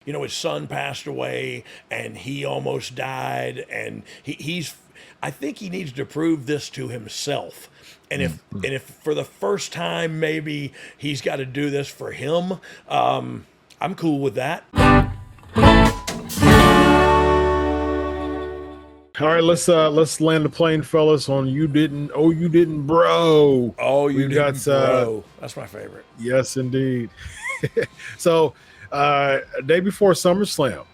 his son passed away and he almost died, and I think he needs to prove this to himself. And if for the first time maybe he's got to do this for him, I'm cool with that. All right, let's land the plane, fellas, on you didn't bro. You didn't, bro. That's my favorite. Yes, indeed. So, day before SummerSlam,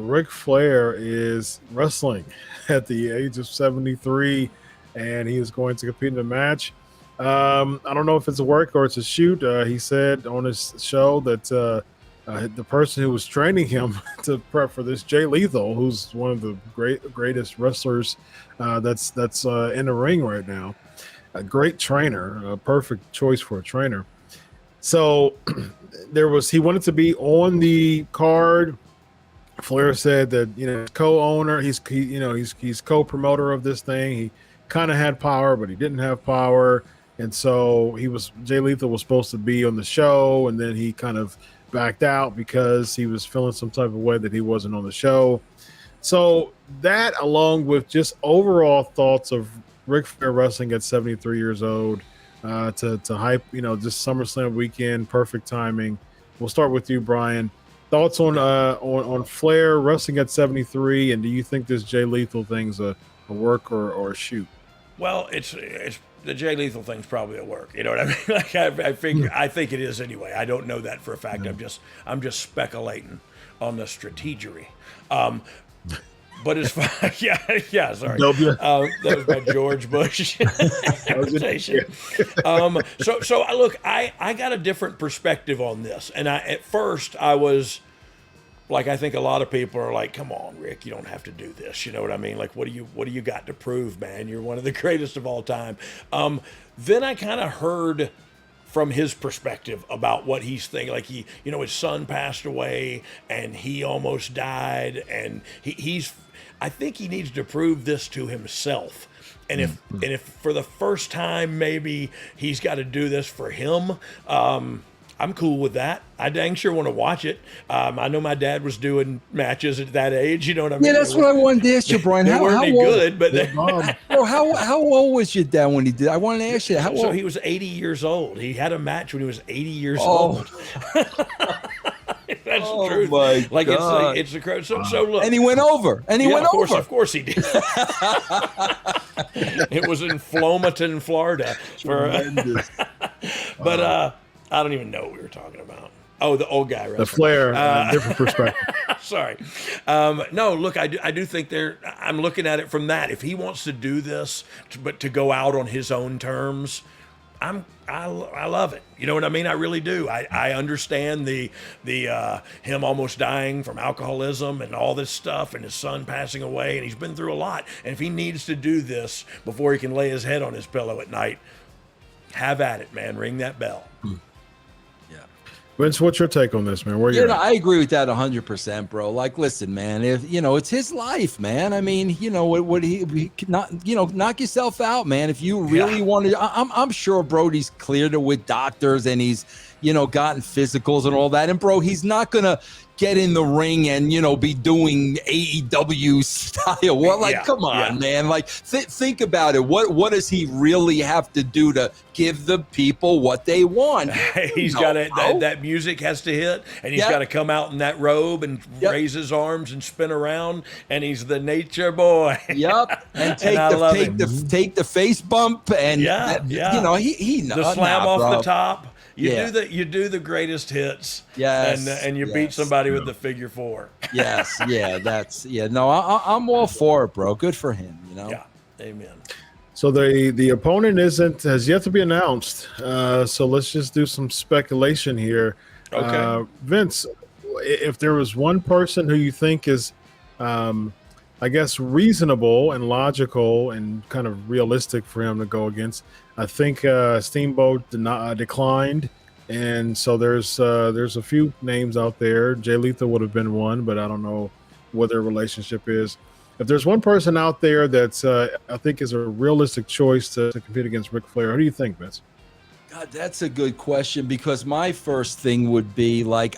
Ric Flair is wrestling at the age of 73, and he is going to compete in a match. I don't know if it's a work or it's a shoot. He said on his show that the person who was training him to prep for this, Jay Lethal, who's one of the greatest wrestlers that's in the ring right now, a great trainer, a perfect choice for a trainer. So he wanted to be on the card. Flair said that co-owner, he's co-promoter of this thing. He kind of had power, but he didn't have power, and so Jay Lethal was supposed to be on the show, and then he kind of backed out because he was feeling some type of way that he wasn't on the show. So that, along with just overall thoughts of Ric Flair wrestling at 73 years old, to hype, just SummerSlam weekend, perfect timing. We'll start with you, Brian. Thoughts on Flair wrestling at 73, and do you think this Jay Lethal thing's a work or a shoot? Well, it's the Jay Lethal thing's probably a work. You know what I mean? Like I think it is anyway. I don't know that for a fact. Yeah. I'm just speculating on the strategery. But as far sorry. That was my George Bush imitation. So look, I got a different perspective on this, and at first I was like, I think a lot of people are like, come on, Rick, you don't have to do this. You know what I mean? Like, what do you got to prove, man? You're one of the greatest of all time. Then I kind of heard from his perspective about what he's thinking. Like his son passed away and he almost died, and I think he needs to prove this to himself. And if for the first time maybe he's got to do this for him, I'm cool with that. I dang sure want to watch it. I know my dad was doing matches at that age. You know what I mean? Yeah, that's what I wanted to ask you, Brian. They weren't any good, but how old was your dad when he did? I wanted to ask you how old. So he was 80 years old. He had a match when he was 80 years old. That's the truth. My God. It's the so look. And he went over. Of course he did. It was in Flomaton, Florida. But I don't even know what we were talking about. Oh, the old guy, right? The Flair, different perspective. Sorry. No, look, I do think I'm looking at it from that. If he wants to do this, but to go out on his own terms, I love it. You know what I mean? I really do. I understand the him almost dying from alcoholism and all this stuff, and his son passing away, and he's been through a lot. And if he needs to do this before he can lay his head on his pillow at night, have at it, man. Ring that bell. Vince, what's your take on this, man? Where you? I agree with that 100%, bro. Like, listen, man. If it's his life, man. I mean, what he not, knock yourself out, man. If you really want to, I'm sure Brody's cleared it with doctors, and he's, gotten physicals and all that. And bro, he's not gonna get in the ring and be doing AEW style. Well, come on, man. Like, think about it. What does he really have to do to give the people what they want? He's got that music has to hit, and he's got to come out in that robe and raise his arms and spin around, and he's the nature boy. Yep, and take the face bump, and he the slam off the top. You do the greatest hits, and you beat somebody with the figure four. I'm all for it, bro. Good for him, Yeah, amen. So the opponent has yet to be announced. So let's just do some speculation here. Okay, Vince, if there was one person who you think is, I guess, reasonable and logical and kind of realistic for him to go against, I think Steamboat declined, and so there's a few names out there. Jay Lethal would have been one, but I don't know what their relationship is. If there's one person out there that's I think is a realistic choice to compete against Ric Flair, who do you think, Vince? God, that's a good question, because my first thing would be like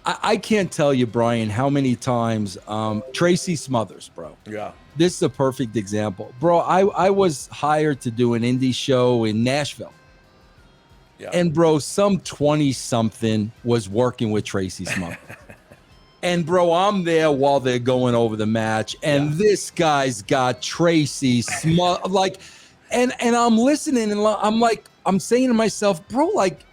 I can't tell you, Brian, how many times Tracy Smothers, bro. Yeah. This is a perfect example. Bro, I was hired to do an indie show in Nashville. Yeah. And, bro, some 20-something was working with Tracy Smothers. And, bro, I'm there while they're going over the match. And this guy's got Tracy Smothers. Like, and I'm listening, and I'm like, I'm saying to myself, bro, like,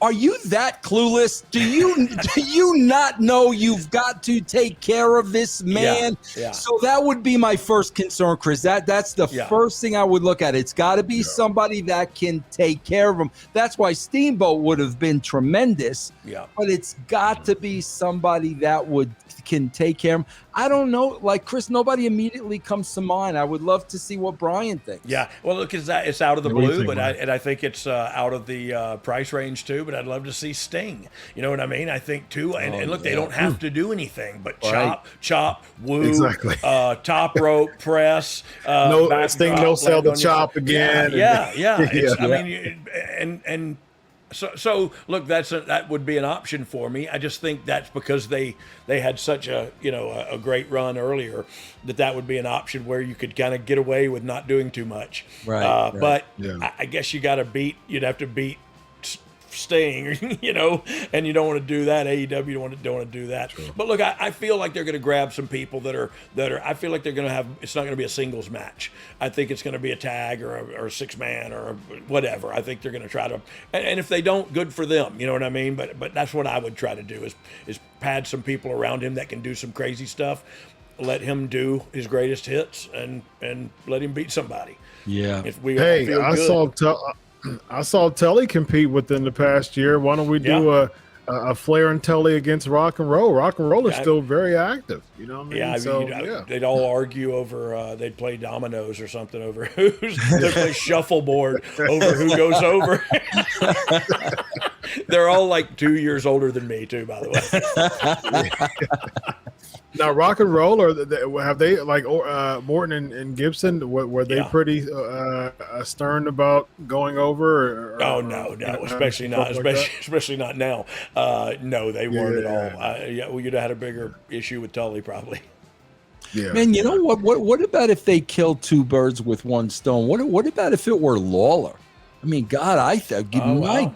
are you that clueless? Do you not know you've got to take care of this man? Yeah. So that would be my first concern, Chris. That's the first thing I would look at. It's got to be somebody that can take care of him. That's why Steamboat would have been tremendous. Yeah. But it's got to be somebody that can take care of him. I don't know, like Chris, nobody immediately comes to mind. I would love to see what Brian thinks. Yeah, well, look, it's out of the blue, but I think it's out of the price range too. But I'd love to see Sting. You know what I mean? I think too. And look, they don't have to do anything, but chop, woo, exactly. Top rope, press. No Sting, no sell the chop again. Yeah. I mean, and. So look, that would be an option for me. I just think that's because they had such a great run earlier that would be an option where you could kind of get away with not doing too much. Right. But I guess you'd have to beat Sting, and you don't want to do that. AEW don't want to do that. True. But look, I feel like they're going to grab some people that are. I feel like they're going to have. It's not going to be a singles match. I think it's going to be a tag or a 6-man or whatever. I think they're going to try to. And if they don't, good for them. You know what I mean? But that's what I would try to do is pad some people around him that can do some crazy stuff. Let him do his greatest hits and let him beat somebody. Yeah. I saw Tully compete within the past year. Why don't we do a Flair and Tully against Rock and Roll? Rock and Roll is still very active. You know what I mean? They'd all argue over. They'd play dominoes or something over who's. They'd play shuffleboard over who goes over. They're all like 2 years older than me too, by the way. Now, Rock and Roll, have they like Morton and Gibson? Were they pretty stern about going over? No, especially not now. No, they weren't at all. You'd have had a bigger issue with Tully probably. Yeah, man. You know what? What about if they killed two birds with one stone? What about if it were Lawler? I mean, God,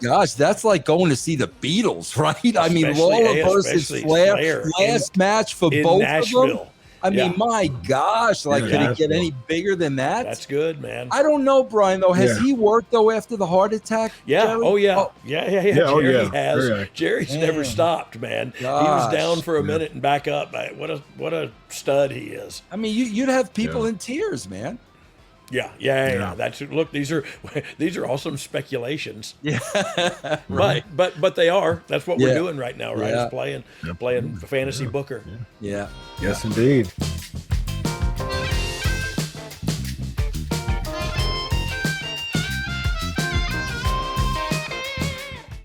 gosh, that's like going to see the Beatles, right? I mean, Lawler versus Flair, last match for both Nashville. of them. I mean, my gosh, like, could it get any bigger than that? That's good, man. I don't know, Brian, though. Has he worked, though, after the heart attack? Yeah. Jerry? Oh, yeah. Jerry has. Really? Jerry's never stopped, man. Gosh. He was down for a minute and back up. What a stud he is. I mean, you'd have people in tears, man. Yeah. Look, these are awesome speculations. Yeah. Right. But they are. That's what we're doing right now, right? Is playing fantasy booker. Yeah. Yes, indeed.